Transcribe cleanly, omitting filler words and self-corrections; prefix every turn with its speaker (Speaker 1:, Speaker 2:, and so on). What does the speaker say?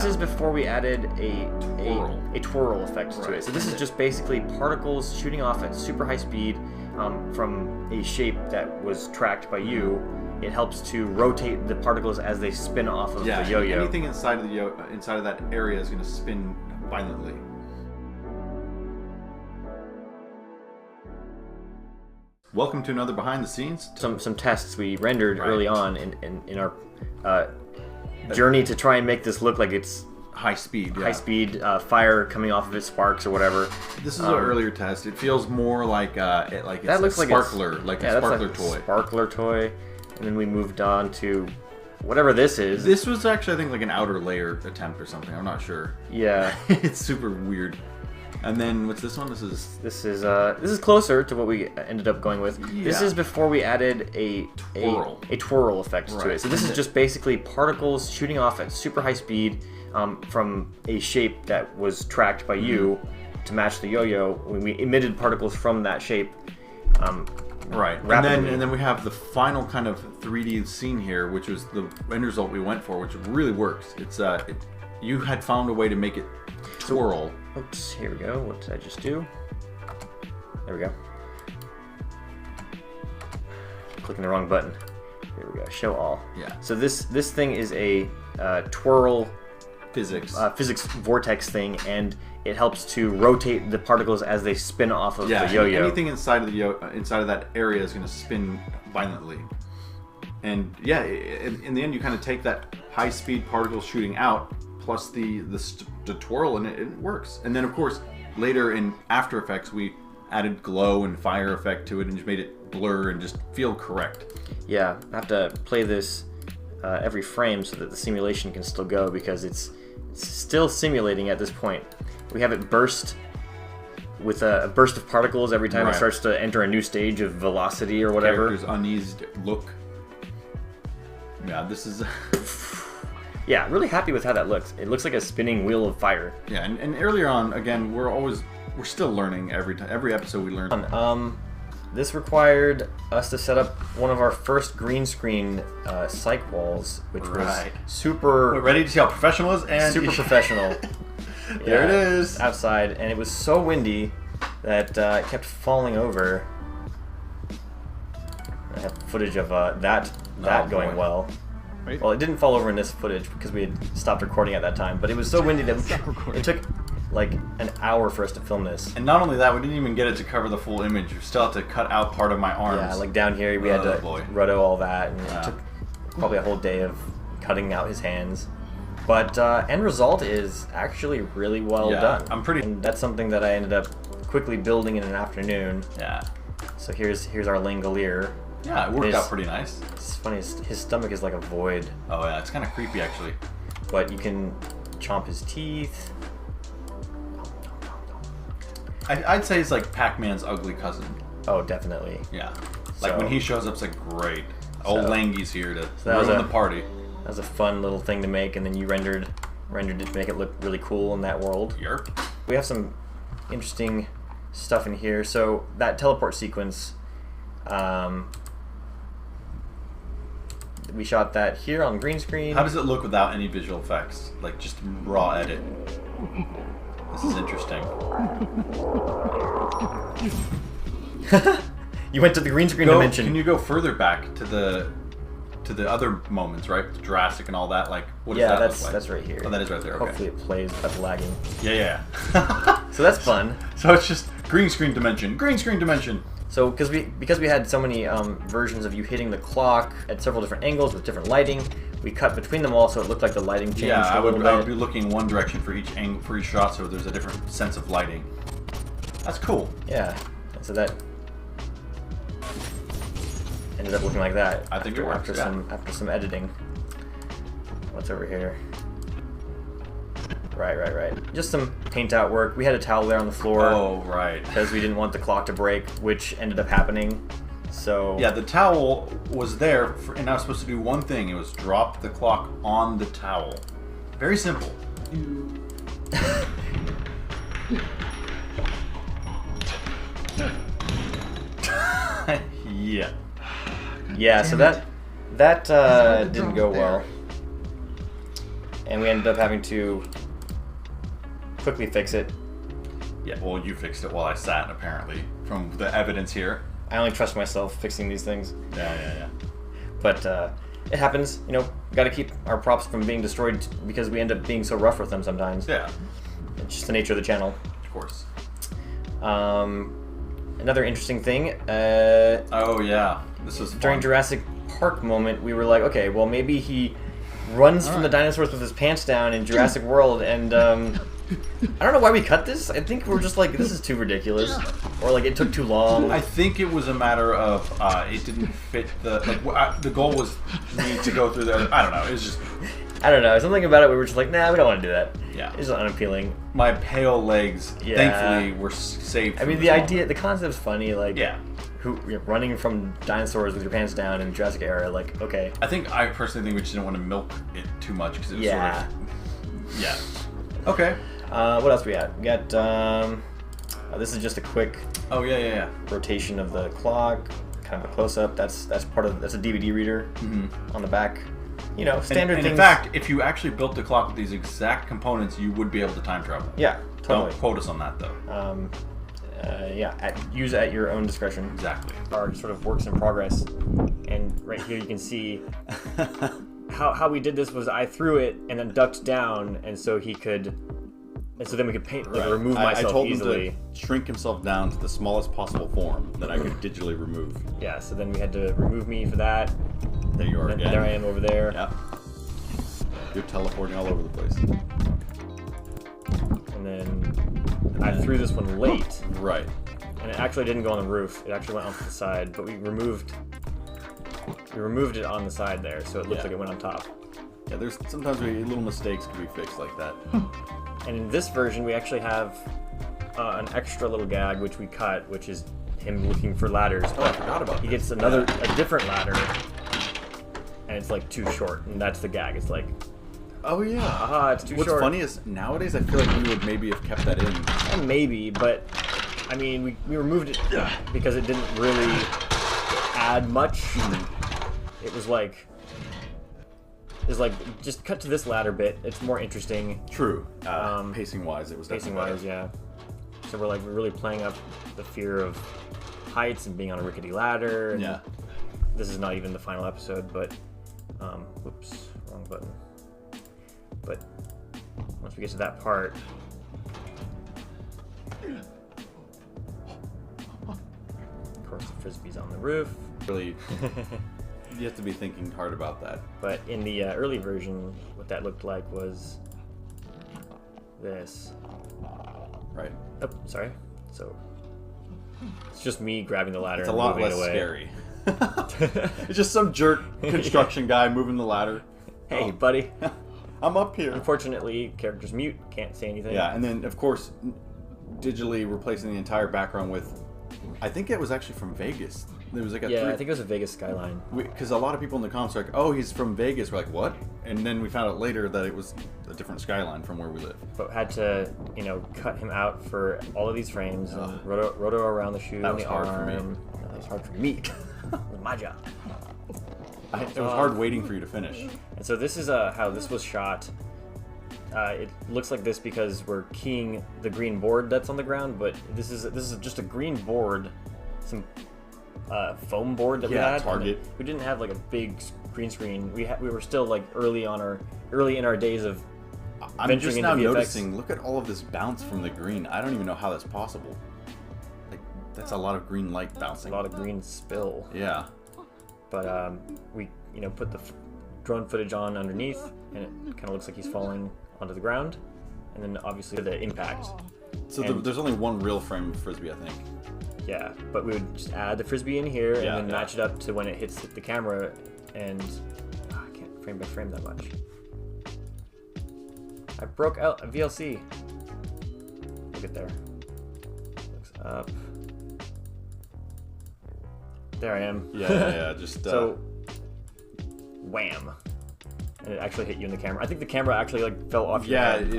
Speaker 1: This is before we added a twirl effect to it. So this is just basically particles shooting off at super high speed from a shape that was tracked by you. It helps to rotate the particles as they spin off of the yo-yo.
Speaker 2: Anything inside of the inside of that area is going to spin violently. Welcome to another behind the scenes.
Speaker 1: Some tests we rendered early on in our journey to try and make this look like it's
Speaker 2: high speed.
Speaker 1: High speed fire coming off of its sparks or whatever.
Speaker 2: This is an earlier test. It feels more like it's
Speaker 1: that looks
Speaker 2: a sparkler, like a sparkler toy.
Speaker 1: Sparkler toy. And then we moved on to whatever this is.
Speaker 2: This was actually, I think, like an outer layer attempt or something. I'm not sure.
Speaker 1: Yeah.
Speaker 2: It's super weird. And then what's this one? This
Speaker 1: is closer to what we ended up going with. Yeah. This is before we added a twirl effect to it. So this is just basically particles shooting off at super high speed from a shape that was tracked by you to match the yo-yo. When we emitted particles from that shape.
Speaker 2: And then we have the final kind of 3D scene here, which was the end result we went for, which really works. It's you had found a way to make it twirl.
Speaker 1: Oops, here we go. What did I just do? There we go. Clicking the wrong button. Here we go. Show all.
Speaker 2: Yeah.
Speaker 1: So this thing is a twirl
Speaker 2: physics
Speaker 1: vortex thing, and it helps to rotate the particles as they spin off of the yo-yo.
Speaker 2: Anything inside of the inside of that area is going to spin violently. And yeah, in the end, you kind of take that high-speed particle shooting out plus the twirl, and it works. And then, of course, later in After Effects, we added glow and fire effect to it and just made it blur and just feel correct.
Speaker 1: Yeah, I have to play this every frame so that the simulation can still go, because it's still simulating at this point. We have it burst with a burst of particles every time it starts to enter a new stage of velocity or whatever.
Speaker 2: Character's uneased look. Yeah, this is...
Speaker 1: Yeah, really happy with how that looks. It looks like a spinning wheel of fire.
Speaker 2: Yeah, and earlier on, again, we're still learning every episode we learn.
Speaker 1: This required us to set up one of our first green screen psych walls, which was super...
Speaker 2: We're ready to see how professional it is, and...
Speaker 1: Super professional.
Speaker 2: There it is.
Speaker 1: Outside, and it was so windy that it kept falling over. I have footage of that going well.
Speaker 2: Wait.
Speaker 1: Well, it didn't fall over in this footage because we had stopped recording at that time, but it was so windy that it took like an hour for us to film this.
Speaker 2: And not only that, we didn't even get it to cover the full image. We still had to cut out part of my arms.
Speaker 1: Yeah, like down here we had to roto all that, and it took probably a whole day of cutting out his hands. But end result is actually really well done. And that's something that I ended up quickly building in an afternoon.
Speaker 2: Yeah.
Speaker 1: So here's our Langolier.
Speaker 2: Yeah, it worked out pretty nice.
Speaker 1: It's funny, his stomach is like a void.
Speaker 2: Oh yeah, it's kind of creepy actually.
Speaker 1: But you can chomp his teeth.
Speaker 2: I'd say it's like Pac-Man's ugly cousin.
Speaker 1: Oh, definitely.
Speaker 2: Yeah. Like when he shows up, it's like, great. Old Langy's here to ruin the party.
Speaker 1: That was a fun little thing to make, and then you rendered it to make it look really cool in that world.
Speaker 2: Yerp.
Speaker 1: We have some interesting stuff in here. So that teleport sequence, we shot that here on green screen.
Speaker 2: How does it look without any visual effects? Like just raw edit. This is interesting.
Speaker 1: You went to the green screen dimension.
Speaker 2: Can you go further back to the other moments, right? The Jurassic and all that. Like, what does that look like?
Speaker 1: That's right here.
Speaker 2: Oh, that is right there. Okay.
Speaker 1: Hopefully it plays without lagging.
Speaker 2: Yeah.
Speaker 1: So that's fun.
Speaker 2: So it's just green screen dimension. Green screen dimension.
Speaker 1: So because we had so many versions of you hitting the clock at several different angles with different lighting, we cut between them all so it looked like the lighting changed.
Speaker 2: Yeah, I would
Speaker 1: bit.
Speaker 2: be looking one direction for each angle, for each shot, so there's a different sense of lighting. That's cool.
Speaker 1: Yeah, and so that ended up looking like that.
Speaker 2: I think it works.
Speaker 1: After some editing. What's over here? Right. Just some paint out work. We had a towel there on the floor.
Speaker 2: Oh, right.
Speaker 1: Because we didn't want the clock to break, which ended up happening. So
Speaker 2: yeah, the towel was there, and I was supposed to do one thing. It was drop the clock on the towel. Very simple. Yeah.
Speaker 1: Yeah, so that didn't go well. and we ended up having to quickly fix it.
Speaker 2: Yeah, well, you fixed it while I sat, apparently, from the evidence here.
Speaker 1: I only trust myself fixing these things.
Speaker 2: Yeah.
Speaker 1: But it happens, you know. Got to keep our props from being destroyed because we end up being so rough with them sometimes.
Speaker 2: Yeah.
Speaker 1: It's just the nature of the channel.
Speaker 2: Of course.
Speaker 1: Another interesting thing.
Speaker 2: Oh yeah, this is
Speaker 1: during
Speaker 2: fun.
Speaker 1: Jurassic Park moment. We were like, okay, well maybe he runs from the dinosaurs with his pants down in Jurassic World, and I don't know why we cut this. I think we're just like, this is too ridiculous, or like it took too long.
Speaker 2: I think it was a matter of it didn't fit the goal was me to go through the. I don't know. It was just.
Speaker 1: I don't know. Something about it. We were just like, nah, we don't want to do that.
Speaker 2: Yeah,
Speaker 1: it's unappealing.
Speaker 2: My pale legs, thankfully, were saved.
Speaker 1: I mean, the idea, the concept's funny. Like,
Speaker 2: yeah.
Speaker 1: Running from dinosaurs with your pants down in Jurassic era, like, okay.
Speaker 2: I personally think we just didn't want to milk it too much because it was sort of. Yeah. Okay.
Speaker 1: What else we got? We got. This is just a quick.
Speaker 2: Oh yeah.
Speaker 1: Rotation of the clock, kind of a close up. That's a DVD reader on the back. You know, standard things.
Speaker 2: In fact, if you actually built the clock with these exact components, you would be able to time travel.
Speaker 1: Yeah, totally.
Speaker 2: Don't quote us on that though.
Speaker 1: Use at your own discretion.
Speaker 2: Exactly.
Speaker 1: Our sort of works in progress, and right here you can see how we did this was I threw it and then ducked down, and so he could, and so then we could remove myself
Speaker 3: I told
Speaker 1: easily.
Speaker 3: him to shrink himself down to the smallest possible form that I could digitally remove.
Speaker 1: Yeah. So then we had to remove me for that.
Speaker 3: There you are again.
Speaker 1: There I am over there.
Speaker 3: Yep. You're teleporting all over the place.
Speaker 1: And then I threw this one late.
Speaker 3: Right.
Speaker 1: And it actually didn't go on the roof. It actually went off the side, but we removed it on the side there, so it looked like it went on top.
Speaker 3: Yeah, there's sometimes little mistakes can be fixed like that.
Speaker 1: And in this version, we actually have an extra little gag which we cut, which is him looking for ladders.
Speaker 3: Oh, I forgot about that.
Speaker 1: He gets a different ladder, and it's like too short, and that's the gag. It's like,
Speaker 3: oh yeah,
Speaker 1: aha, it's too short.
Speaker 3: What's funny is nowadays I feel like we would maybe have kept that in.
Speaker 1: And maybe, but I mean, we removed it because it didn't really add much. It was like, just cut to this ladder bit. It's more interesting.
Speaker 3: True. Pacing wise, it was
Speaker 1: pacing wise, yeah. So we're really playing up the fear of heights and being on a rickety ladder. And
Speaker 3: yeah.
Speaker 1: This is not even the final episode, but whoops, wrong button. But once we get to that part, of course the frisbee's on the roof.
Speaker 3: Really, you have to be thinking hard about that.
Speaker 1: But in the early version, what that looked like was this.
Speaker 3: Right.
Speaker 1: Oh, sorry. So it's just me grabbing the ladder.
Speaker 3: It's
Speaker 1: and
Speaker 3: a lot
Speaker 1: moving
Speaker 3: less
Speaker 1: it away.
Speaker 3: scary. It's just some jerk construction guy moving the ladder.
Speaker 1: Hey, buddy.
Speaker 3: I'm up here.
Speaker 1: Unfortunately, character's mute, can't say anything.
Speaker 3: Yeah, and then of course, digitally replacing the entire background with, I think it was actually from Vegas. There was like a
Speaker 1: I think it was a Vegas skyline.
Speaker 3: Because a lot of people in the comments are like, "Oh, he's from Vegas." We're like, "What?" And then we found out later that it was a different skyline from where we live.
Speaker 1: But had to, cut him out for all of these frames and roto around the shoe and the arm.
Speaker 3: Hard for me.
Speaker 1: No, that was hard for me. It was my job.
Speaker 3: It was hard waiting for you to finish.
Speaker 1: And so this is how this was shot. It looks like this because we're keying the green board that's on the ground, but this is just a green board, some foam board that we had.
Speaker 3: Target.
Speaker 1: We didn't have like a big green screen. We were still like early in our days of.
Speaker 3: I'm just now
Speaker 1: VFX.
Speaker 3: noticing. Look at all of this bounce from the green. I don't even know how that's possible. Like that's a lot of green light bouncing.
Speaker 1: A lot of green spill.
Speaker 3: Yeah.
Speaker 1: But we put the drone footage on underneath, and it kind of looks like he's falling onto the ground, and then obviously the impact.
Speaker 3: So there's only one real frame of frisbee, I think.
Speaker 1: Yeah, but we would just add the frisbee in here and then
Speaker 3: yeah.
Speaker 1: match it up to when it hits the camera, and I can't frame by frame that much. I broke out a VLC. Look at there. Looks up. There I am.
Speaker 3: Yeah. Just
Speaker 1: so, wham, and it actually hit you in the camera. I think the camera actually like fell off your head.